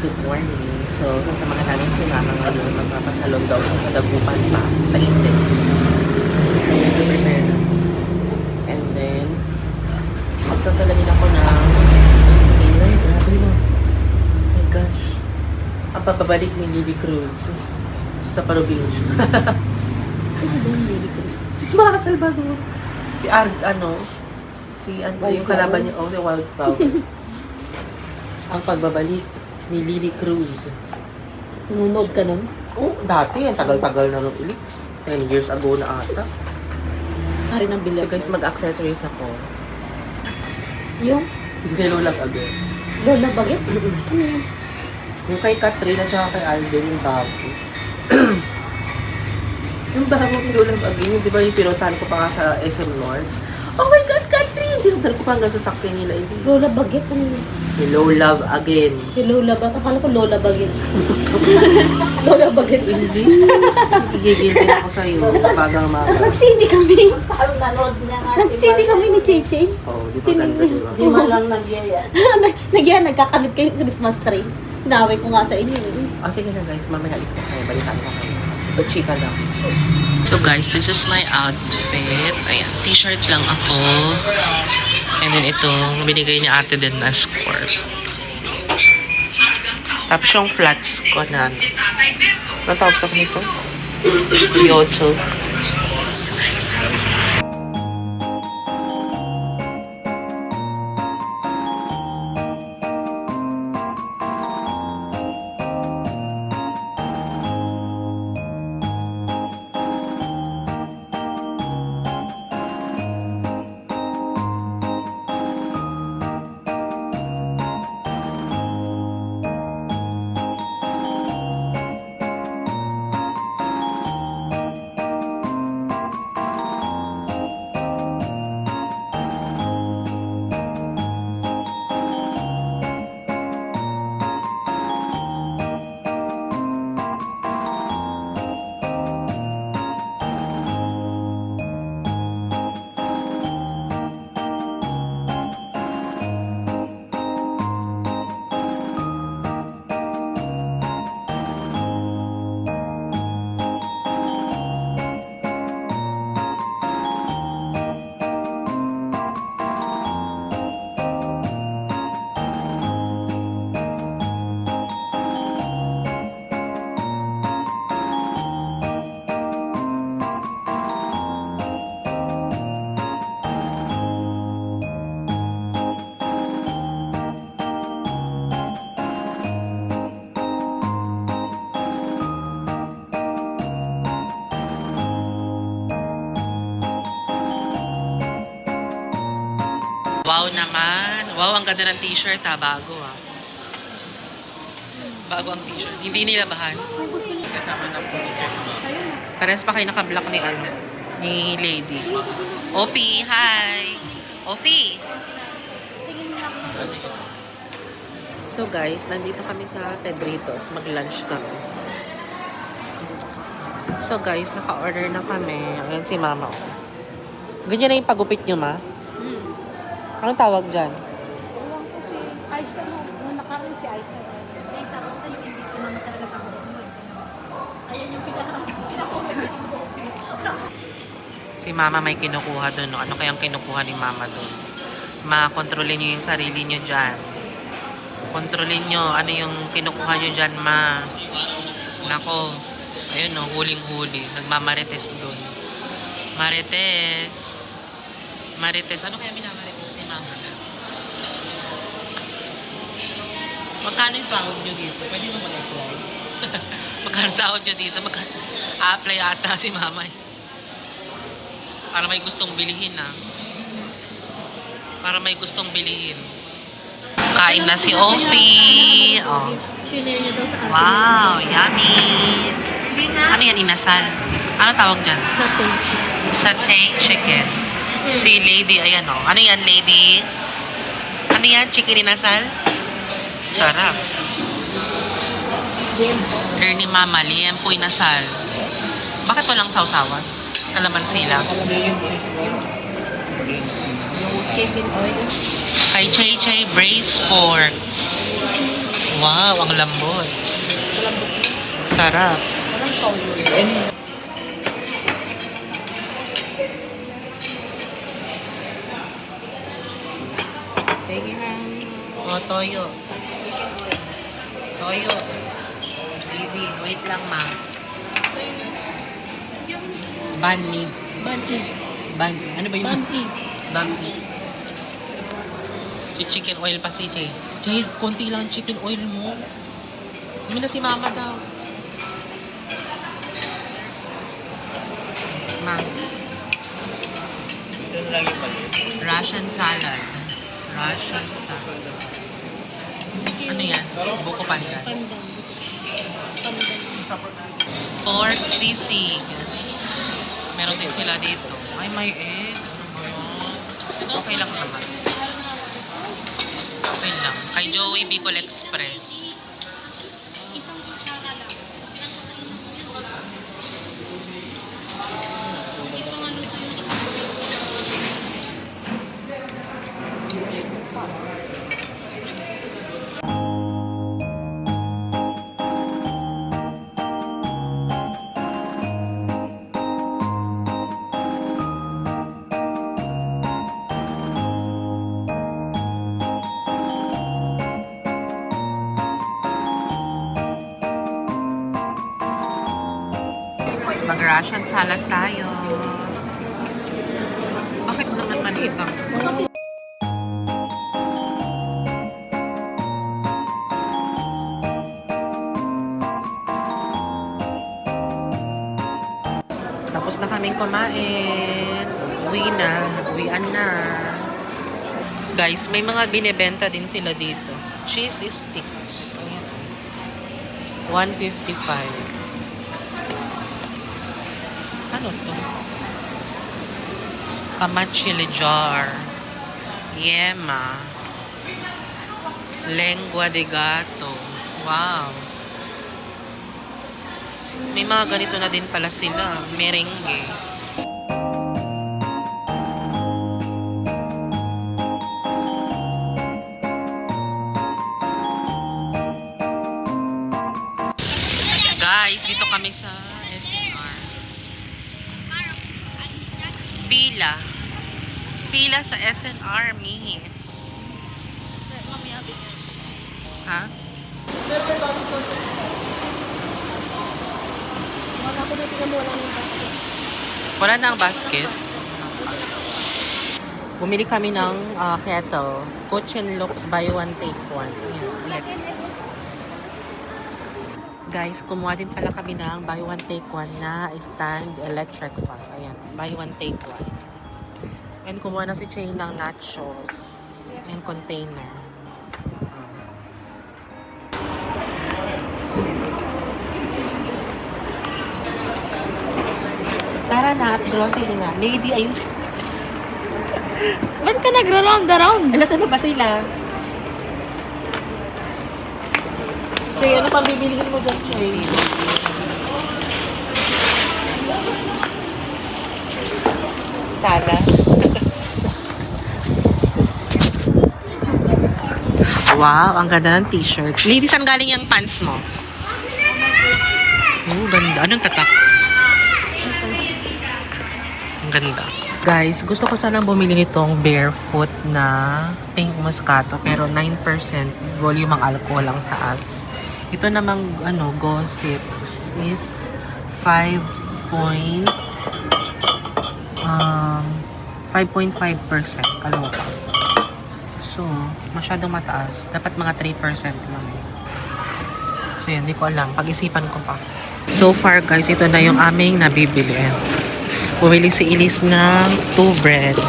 good morning. So, sasamahan namin si Mama ngayon. Magpapasalon daw siya sa Dagupan pa, sa Index. Kaya prepare na. And then, magsasalamin ako ng inay. Grabe no. Oh my gosh. Ang papabalik ni Lily Cruz sa probinsya. Sino ba yung Lily Cruz? Si Mama Salvador. Si yung kalaban niya, the Wildflower. Ang pagbabalik ni Lily Cruz. Nunod ka nun? Oh, dati, ang tagal-tagal na nung uliks. 10 years ago na ata. Hari ng So bilag. guys, mag-accessories ako. Yung Hindi Lola agad. Lola Bagay? Ano yun? Yung kay Katrina at kay Alden, yung bago. Yung bago kay Lola agad, yung di ba yung pinutan ko pa nga sa SM North? Oh my God, Katrina! Sinundan ko pa hanggang sa sakyan nila. Hindi. Lola Bagay? Ano yun? Hello, love again. Yung Lola Bagay? Akala ko Lola Bagay. Lola Bagay. Please, igigil din ako sa'yo. Bagang mga. Nagsindi kami. Parang nanood niya nga. Nagsindi kami ni Cheche. Oh, di ba ganda, di ba? Di man lang nagyaya. Nagkakamit kayo ng Christmas tree. Sinaway ko nga sa inyo. Oh, sige na guys, mamaya alis ko kayo. Balitaan ko kayo. But chika lang. So guys, this is my outfit. Ayan, t-shirt lang ako. And then itong binigay ni ate din na skirt. Tapos yung flats ko na ano tawag ko nito? Yocho. Wow naman. Wow, ang ganda ng t-shirt ha. Bago ha. Bago ang t-shirt. Hindi nilabahan. Parehas pa kayo naka-block ni ni lady. Opi, hi! Opi! So guys, nandito kami sa Pedritos. Mag-lunch kami. So guys, naka-order na kami. Ayan si mama. Ganyan na yung pagupit nyo, ma? Anong tawag dyan? Ayos na mo. Nung nakaroon si Ayos. Kaya sabi ko sa'yo, hindi si mama talaga sa mga. Ayan yung pinaka-comment. Si mama may kinukuha doon. No? Ano kayang kinukuha ni mama doon? Ma-kontrolin nyo yung sarili nyo dyan. Kontrolin nyo ano yung kinukuha nyo dyan, ma. Nako. Ayun no, huling-huli. Nagmamarites doon. Marites. Marites. Ano kaya minamarites ni mama? Magkano yung sahod nyo dito? Pwede mo mag-apply? Magkano sahod nyo dito? A-apply ata si mama eh. Para may gustong bilihin ah. Para may gustong bilihin. Kain na si Ofi. Oh. Share niyo daw sa atin. Wow, yummy. Ano yan, inasal? Ano tawag dyan? Satay chicken. Si Lady, ayan o. Ano yan, Lady? Ano yan, chicken inasal? Sarap. Ni Mama, liempo inasal. Bakit walang sausawan? Kalamansi lang. Chicken oil. Kay Chay Chay braised pork. Wow, ang lambot. Sarap. Walang toyo. Sige na. Oh, toyo. Toyo. Easy. Wait lang, ma. Banh mi. Banti. Ano ba yun? Banti. Banh mi. Chicken oil pa si Jay. Jay, konti lang chicken oil mo. Hindi na si mama daw. Ma. Russian salad. Russian salad. Ano yan? Buko pandan. Pandan. Pandan. Pork sisig. Meron din sila dito. Ay, may egg. Okay lang naman. Okay lang. Kay Joey Bicol Express. Isang kutsara lang. Hindi pa nga luto yung Mag-Russian salad tayo. Bakit naman maliit ang... Tapos na kaming kumain. Uwian na. Guys, may mga binibenta din sila dito. Cheese sticks. Ayan. 155. Ano to? Kamachili jar. Yema. Lengua de gato. Wow. May mga ganito na din pala sila. Merengue. Guys, dito kami sa SNR. Pila sa SNR, mihi. Ha? Wala na ang basket. Bumili kami ng kettle. Cochin Lux buy one take one. Yan. Guys, kumuha din pala kami ng buy one take one na stand electric fan. Ayan, buy one take one. And kumuha na si Chain ng nachos and container. Tara na, at grocery na. Lady, ayun. Ba't ka nagra-round-around? Nasaan ba sila? Chay, ano pang bibilihin mo dyan, Chay? Sana. Wow, ang ganda ng t-shirt. Lady, saan galing yung pants mo? Oh, ganda. Anong tatak? Ang ganda. Guys, gusto ko sanang bumili nitong barefoot na pink moscato pero 9% volume ang alcohol ang taas. Ito namang gossips is 5.5% kaloka. So, masyadong mataas. Dapat mga 3% lang. So, yan, hindi ko alam. Pag-isipan ko pa. So far, guys, ito na yung aming nabibili. Bumili si Elise ng 2 bread.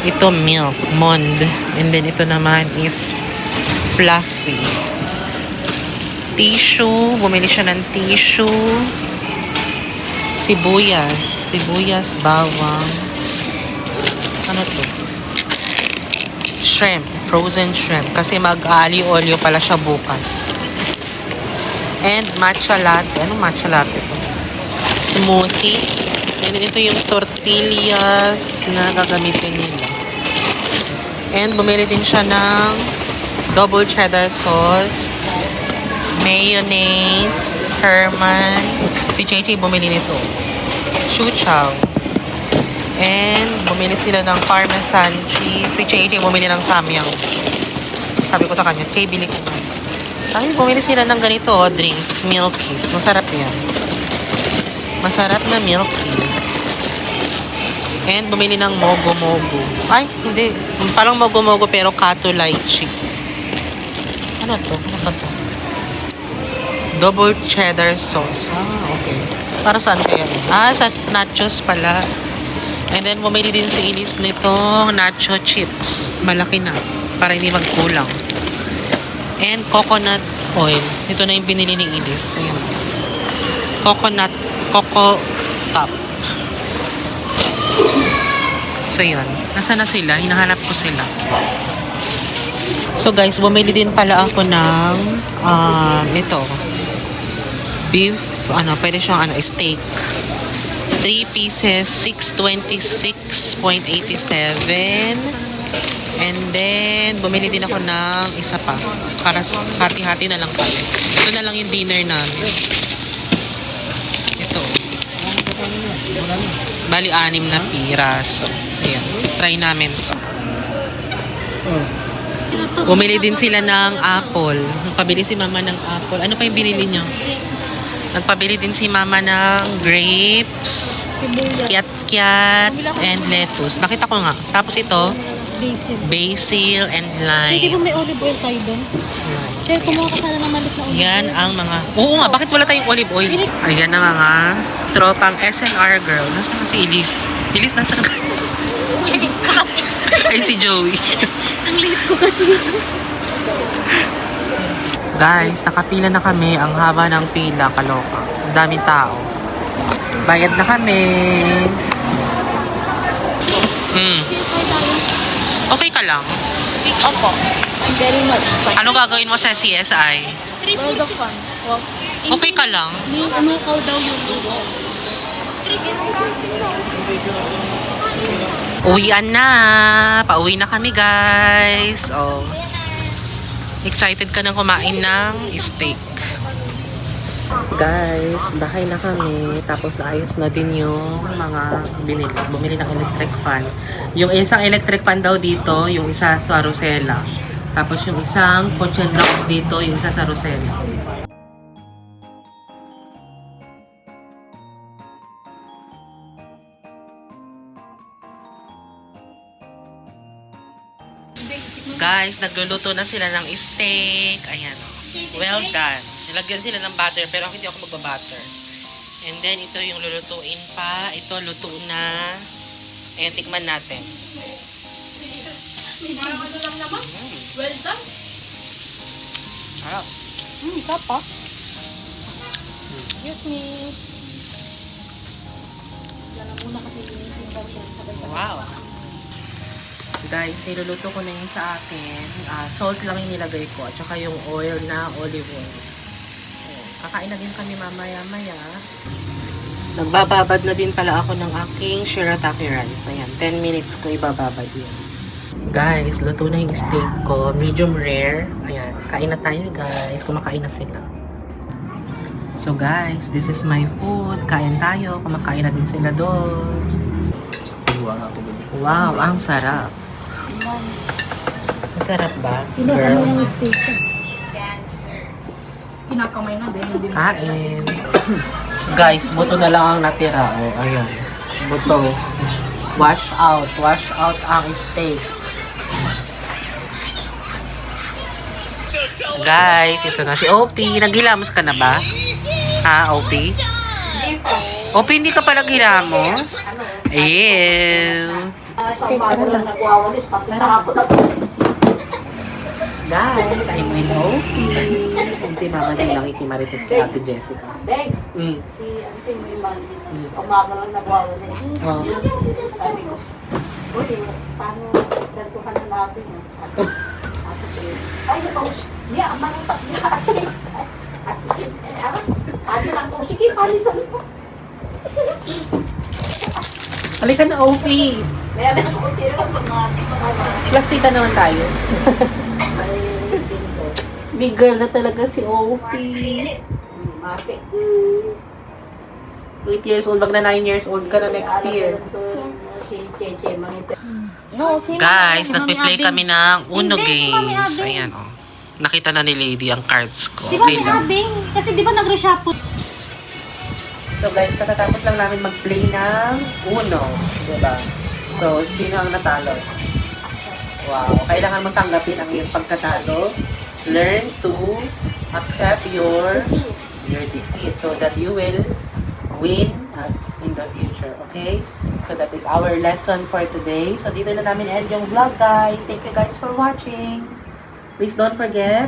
Ito milk, Mond. And then ito naman is fluffy. Tissue. Bumili siya ng tissue. Sibuyas, bawang. Ano to? Shrimp. Frozen shrimp. Kasi mag-ali-olio pala siya bukas. And matcha latte. Anong matcha latte to? Smoothie. And ito yung tortillas na gagamitin nila. And bumili din siya ng double cheddar sauce mayonnaise, Herman. Si JJ bumili nito. Shuchow. And bumili sila ng parmesan cheese. Si JJ bumili ng samyang. Sabi ko sa kanya, Jay, bili ko na. Sabi, bumili sila ng ganito, drinks, milkies. Masarap yan. Masarap na milkies. And bumili ng mogo-mogo. Ay, hindi. Parang mogo-mogo pero kato lychee. Ano to? Ano ba to? Double cheddar sauce. Ah, okay. Para saan kaya? Sa nachos pala. And then, bumili din si Ilis nitong nacho chips. Malaki na. Para hindi magkulang. And coconut oil. Ito na yung binili ni Ilis. Ayan. Coco top. So, yun. Nasaan na sila? Hinahanap ko sila. So, guys, bumili din pala ako ng ito. Beef, pwede siyang steak. 3 pieces, 626.87. And then, bumili din ako ng isa pa. Para hati-hati na lang pala. Ito na lang yung dinner namin. Ito. Bali, 6 na piraso. Ayan. Try namin to. Bumili din sila ng apple. Nagpabili si mama ng apple. Ano pa yung binili niya? Nagpabili din si mama ng grapes, kiat-kiat, and lettuce. Nakita ko nga. Tapos ito, basil and lime. Hindi ba may olive oil tayo doon? Siya, kumuha ka sana ng malit na olive Yan oil. ang mga... Oo nga, bakit wala tayong olive oil? Ayan na mga tropang SNR girl. Nasaan na si Elif? Elif, nasaan ka? Ay, si Joey. Ang late ko kasi. Guys, nakapila na kami. Ang haba ng pila, kaloka. Ang daming tao. Bayad na kami. CSI tayo. Okay ka lang? Opo. I'm very much fine. Ano gagawin mo sa CSI? World of Fun. Well, Okay ka lang? ano daw yung lugo? Uwian na. Pauwi na kami, guys. Oh. Excited ka nang kumain ng steak. Guys, bahay na kami. Tapos naayos na din yung mga binili. Bumili ng electric fan. Yung isang electric fan daw dito, yung isa sa Rosella. Tapos yung isang kotse block dito, yung isa sa Rosella. Guys, nagluluto na sila ng steak. Ayan, oh. Well done. Nilagyan sila ng butter, pero hindi ako magbabutter. And then, ito yung lulutuin pa. Ito, luto na. Ayan, tikman natin. Well done. Sarap. Tapa. Excuse me. Yan na muna kasi initin daw siya. Wow. Guys, niluluto ko na yun sa akin. Salt lang yung nilagay ko. At saka yung oil na olive oil. Ayan. Kakain na din kami mamaya-maya. Nagbababad na din pala ako ng aking shirataki rice. Ayan, 10 minutes ko ibababad yun. Guys, luto na yung steak ko. Medium rare. Ayan, kain na tayo guys. Kumakain na sila. So guys, this is my food. Kain tayo. Kumakain na din sila doon. Wow, ang sarap. Masarap ba? Kinuha mo yung steak. Kinakamay na din. Kain. Guys, buto na lang ang natira. Oh, ayan. Buto. Wash out. Wash out ang steak. Guys, ito na si OP. Naghilamos ka na ba? Ha, OP? OP, hindi ka pa naghilamos? Ew. Guys, I'm with OP. Si Mama din lang ikimarites kay Ate Jessica. Beg, Mm. si Auntie may mali. Umaga lang nagwawala. Oh. Sabi ko, uy, paano ganito ka na natin? Ay, napausik. Niya, manutak niya. Ano lang po, sige, palisan po. Halika na, OP. May alam ko, tira lang mga Plastita naman tayo. Big girl na talaga si Ofi. Mati. 8 years old, mag na 9 years old ka na next year. Si Cheche, mangita. No, si Guys, Mami nagpi-play Abing. kami ng Uno Hindi, si Mami games. Abing. Ayan, oh. Nakita na ni Lady ang cards ko. Si Okay Mami lang. Abing. Kasi di ba nag-reshuffle? So guys, katatapos lang namin mag-play ng Uno. Diba? So, sino ang natalo? Wow. Kailangan mong tanggapin ang iyong pagkatalo. Learn to accept your defeat so that you will win in the future. Okay? So that is our lesson for today. So dito na namin end yung vlog, guys. Thank you guys for watching. Please don't forget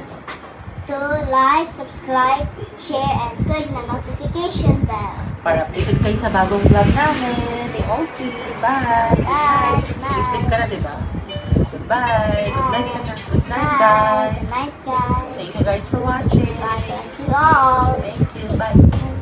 To like, subscribe, share, and click the notification bell. para updated kayo sa bagong vlog namin. Ni Ofi. Bye! Bye! Sleep ka na, diba? Goodbye! Good night ka na. Good night, Bye! guys! Good night, guys. Thank you guys for watching. God bless you all. Thank you. Bye!